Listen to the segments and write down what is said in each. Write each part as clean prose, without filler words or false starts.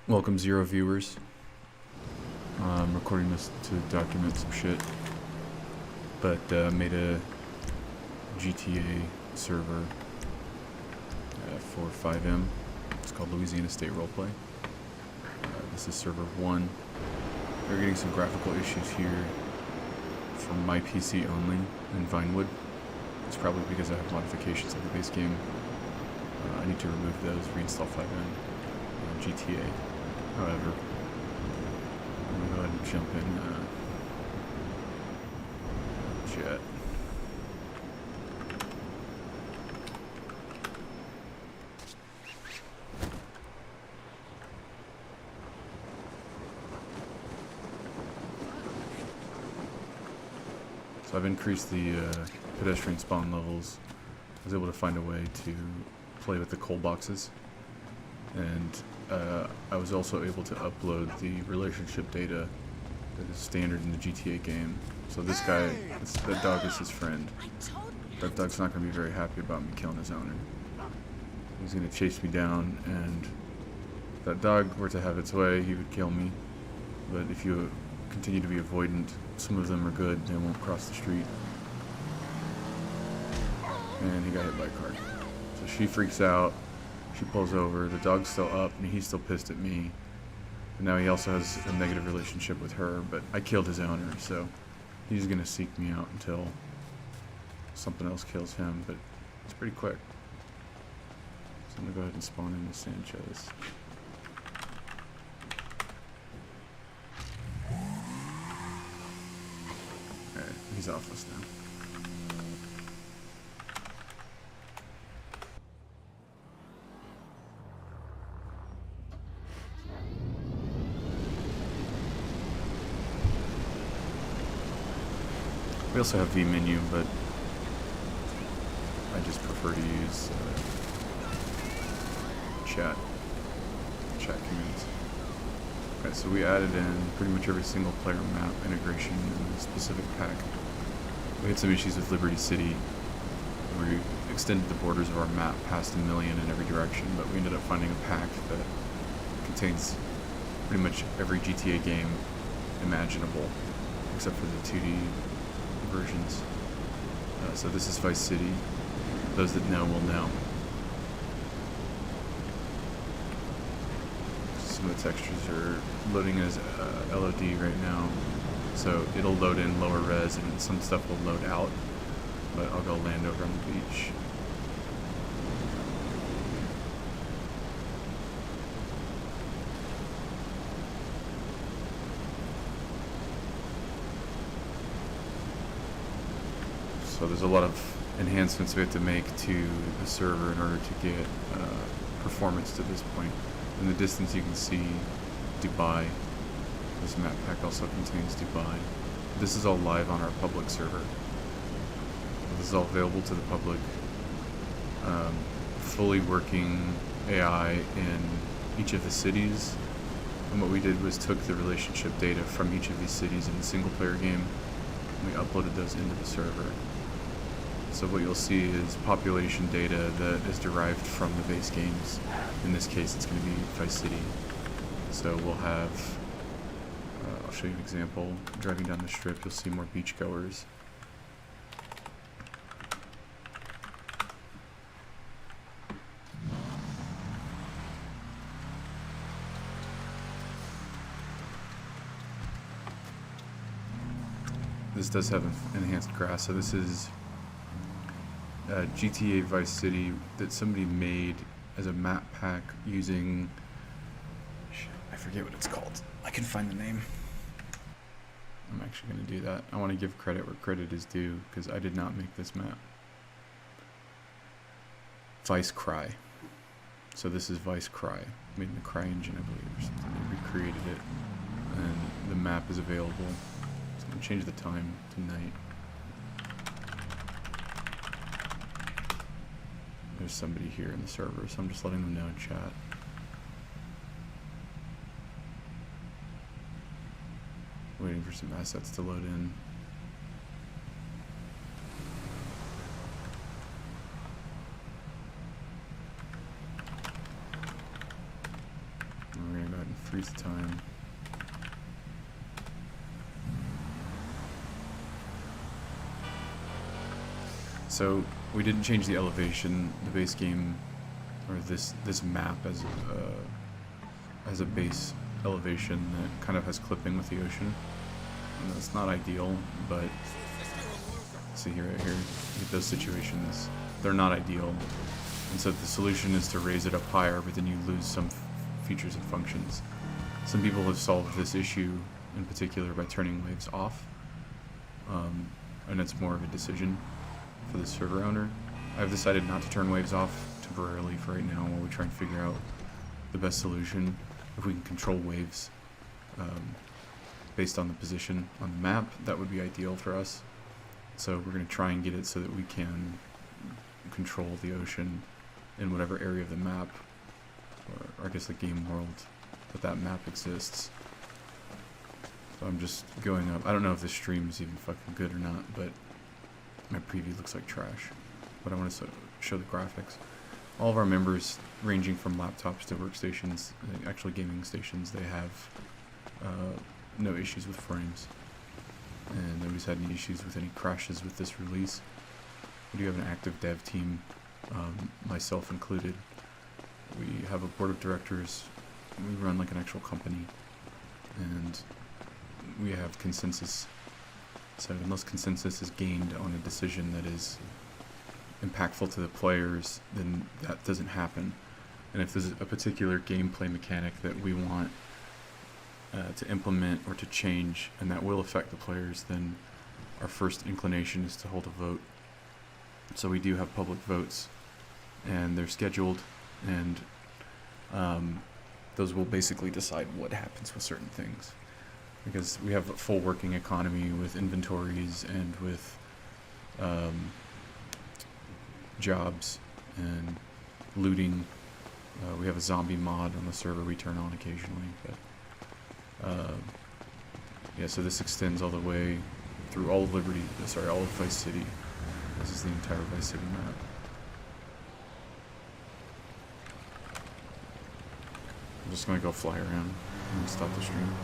Welcome 0 viewers. I'm recording this to document some shit, but made a GTA server for 5M. It's called Louisiana State Roleplay. This is server 1. We're getting some graphical issues here from my PC only in Vinewood. It's probably because I have modifications of the base game. I need to remove those, reinstall 5M and GTA. However, I'm going to go ahead and jump in chat. So I've increased the pedestrian spawn levels. I was able to find a way to play with the coal boxes, and I was also able to upload the relationship data that is standard in the GTA game. So this guy, that dog is his friend. That dog's not going to be very happy about me killing his owner. He's going to chase me down, and if that dog were to have its way, he would kill me. But if you continue to be avoidant, some of them are good, they won't cross the street. And he got hit by a car. So she freaks out. She pulls over, the dog's still up, and he's still pissed at me. And now he also has a negative relationship with her, but I killed his owner, so he's gonna seek me out until something else kills him, but it's pretty quick. So I'm gonna go ahead and spawn into Sanchez. Alright, he's off us now. We also have vMenu, but I just prefer to use chat commands. Okay, so we added in pretty much every single player map integration in a specific pack. We had some issues with Liberty City. We extended the borders of our map past 1 million in every direction, but we ended up finding a pack that contains pretty much every GTA game imaginable, except for the 2D versions. So this is Vice City. Those that know will know. Some of the textures are loading as LOD right now, so it'll load in lower res and some stuff will load out, but I'll go land over on the beach. So there's a lot of enhancements we have to make to the server in order to get performance to this point. In the distance you can see Dubai. This map pack also contains Dubai. This is all live on our public server. This is all available to the public. Fully working AI in each of the cities. And what we did was took the relationship data from each of these cities in the single player game, and we uploaded those into the server. So what you'll see is population data that is derived from the base games. In this case, it's going to be Vice City. So we'll have, I'll show you an example. Driving down the strip, you'll see more beachgoers. This does have enhanced grass, so this is GTA Vice City that somebody made as a map pack using, I forget what it's called. I can find the name. I'm actually going to do that. I want to give credit where credit is due, because I did not make this map. Vice Cry. So this is Vice Cry, made in the Cry engine, I believe, or something. They recreated it, and the map is available. So I'm going to change the time to night. There's somebody here in the server, so I'm just letting them know in chat. Waiting for some assets to load in. increase the time. So we didn't change the elevation. The base game, or this map as a base elevation that kind of has clipping with the ocean. And that's not ideal, but see here, right here, those situations, they're not ideal. And so the solution is to raise it up higher, but then you lose some features and functions. Some people have solved this issue in particular by turning waves off, and it's more of a decision for the server owner. I've decided not to turn waves off temporarily for right now while we try and figure out the best solution. If we can control waves based on the position on the map, that would be ideal for us. So we're going to try and get it so that we can control the ocean in whatever area of the map, or I guess the game world, that map exists. So I'm just going up. I don't know if this stream is even fucking good or not, but my preview looks like trash. But I want to show the graphics. All of our members, ranging from laptops to workstations, actually gaming stations, they have no issues with frames. And nobody's had any issues with any crashes with this release. We do have an active dev team, myself included. We have a board of directors. We run like an actual company. And we have consensus. So unless consensus is gained on a decision that is impactful to the players, then that doesn't happen. And if there's a particular gameplay mechanic that we want to implement or to change, and that will affect the players, then our first inclination is to hold a vote. So we do have public votes, and they're scheduled, and those will basically decide what happens with certain things. Because we have a full working economy with inventories and with jobs and looting. We have a zombie mod on the server we turn on occasionally, but yeah, so this extends all the way through all of all of Vice City. This is the entire Vice City map. I'm just gonna go fly around and stop the stream.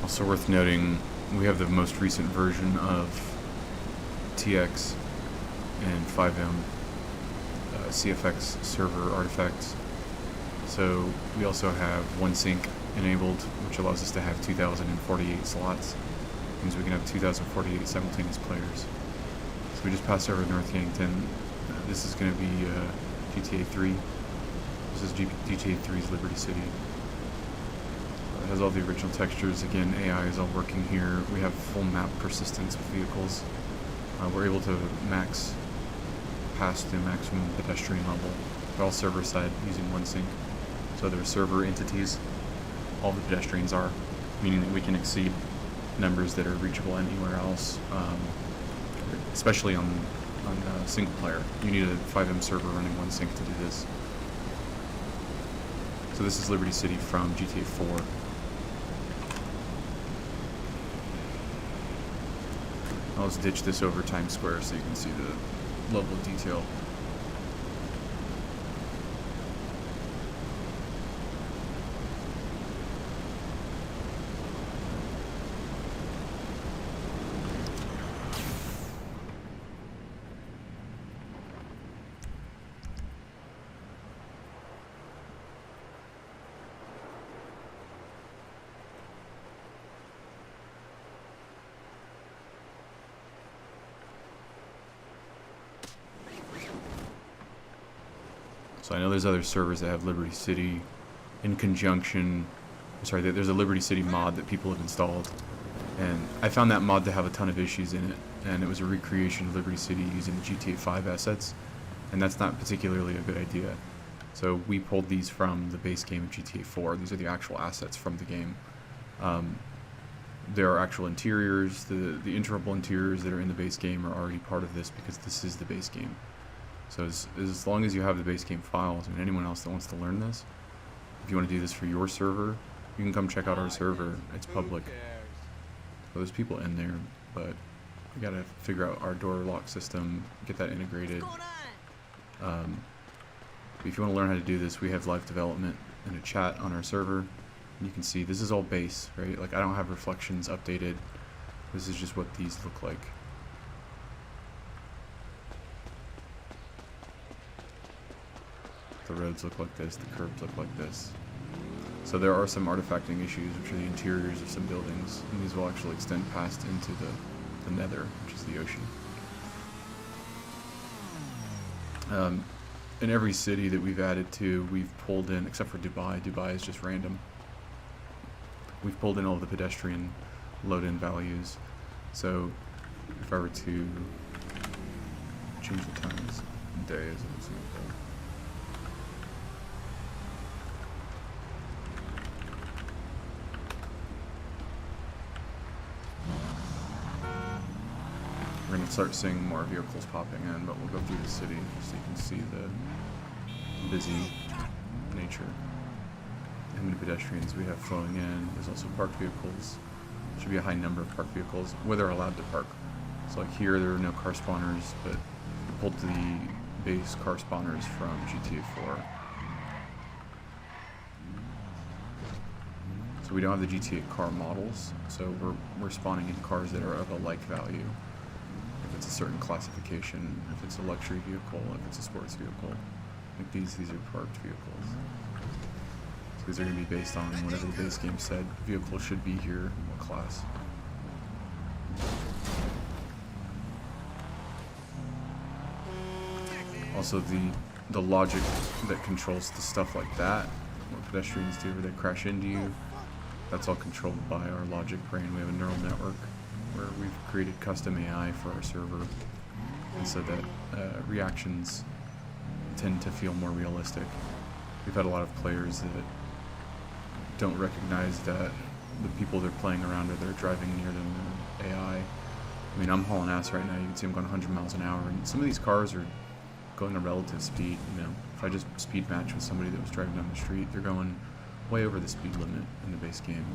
Also worth noting, we have the most recent version of TX and 5M CFX server artifacts. So we also have one sync enabled, which allows us to have 2,048 slots. It means we can have 2,048 simultaneous players. So we just passed over North Yankton. This is going to be GTA 3. This is GTA 3's Liberty City. It has all the original textures. Again, AI is all working here. We have full map persistence with vehicles. We're able to max past the maximum pedestrian level. They're all server side using one sync. So they're server entities. All the pedestrians are, meaning that we can exceed numbers that are reachable anywhere else, especially on single player. You need a 5M server running one sync to do this. So this is Liberty City from GTA 4. I'll just ditch this over Times Square so you can see the level of detail. So I know there's other servers that have Liberty City in conjunction. Sorry, there's a Liberty City mod that people have installed, and I found that mod to have a ton of issues in it, and it was a recreation of Liberty City using the GTA 5 assets, and that's not particularly a good idea. So we pulled these from the base game of GTA 4. These are the actual assets from the game. There are actual interiors. The interruptible interiors that are in the base game are already part of this because this is the base game. So as long as you have the base game files, and anyone else that wants to learn this, if you want to do this for your server, you can come check out our server. It's public. So there's people in there, but we gotta figure out our door lock system, get that integrated. If you want to learn how to do this, we have live development and a chat on our server. You can see this is all base, right? Like I don't have reflections updated. This is just what these look like. The roads look like this, the curbs look like this. So there are some artifacting issues, which are the interiors of some buildings, and these will actually extend past into the nether, which is the ocean. In every city that we've added to, we've pulled in, except for Dubai. Dubai is just random. We've pulled in all the pedestrian load-in values. So if I were to change the times, day as an example. We're going to start seeing more vehicles popping in, but we'll go through the city so you can see the busy nature. How many pedestrians we have flowing in. There's also parked vehicles. Should be a high number of parked vehicles where they're allowed to park. So like here there are no car spawners, but we pulled the base car spawners from GTA 4. So we don't have the GTA car models, so we're spawning in cars that are of a like value. If it's a certain classification, if it's a luxury vehicle, if it's a sports vehicle. Like these are parked vehicles. So these are going to be based on whatever the base game said vehicle should be here, what class. Also the logic that controls the stuff like that, what pedestrians do where they crash into you, that's all controlled by our logic brain. We have a neural network where we've created custom AI for our server, and so that reactions tend to feel more realistic. We've had a lot of players that don't recognize that the people they're playing around or they're driving near them are AI. I mean, I'm hauling ass right now. You can see I'm going 100 miles an hour, and some of these cars are going a relative speed. You know, if I just speed match with somebody that was driving down the street, they're going way over the speed limit in the base game.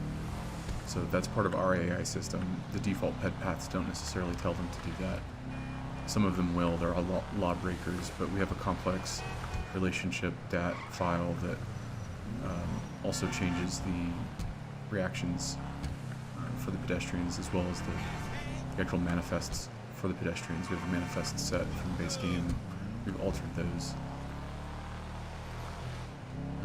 So that's part of our AI system. The default ped paths don't necessarily tell them to do that. Some of them will. There are law breakers, but we have a complex relationship dat file that also changes the reactions for the pedestrians as well as the actual manifests for the pedestrians. We have a manifest set from the base game. We've altered those.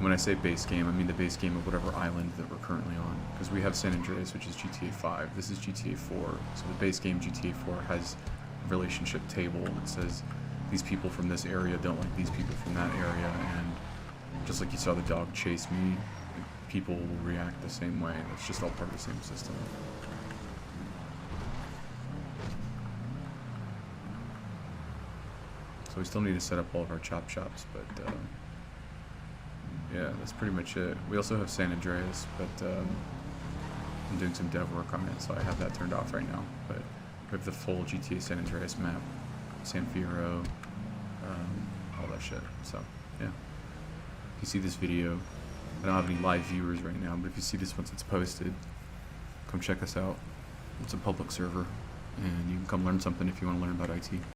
And when I say base game, I mean the base game of whatever island that we're currently on. Because we have San Andreas, which is GTA 5. This is GTA 4. So the base game, GTA 4, has a relationship table that says these people from this area don't like these people from that area. And just like you saw the dog chase me, people will react the same way. It's just all part of the same system. So we still need to set up all of our chop shops, but yeah, that's pretty much it. We also have San Andreas, but I'm doing some dev work on it, so I have that turned off right now. But we have the full GTA San Andreas map, San Fierro, all that shit. So yeah, if you see this video, I don't have any live viewers right now, but if you see this once it's posted, come check us out. It's a public server, and you can come learn something if you want to learn about IT.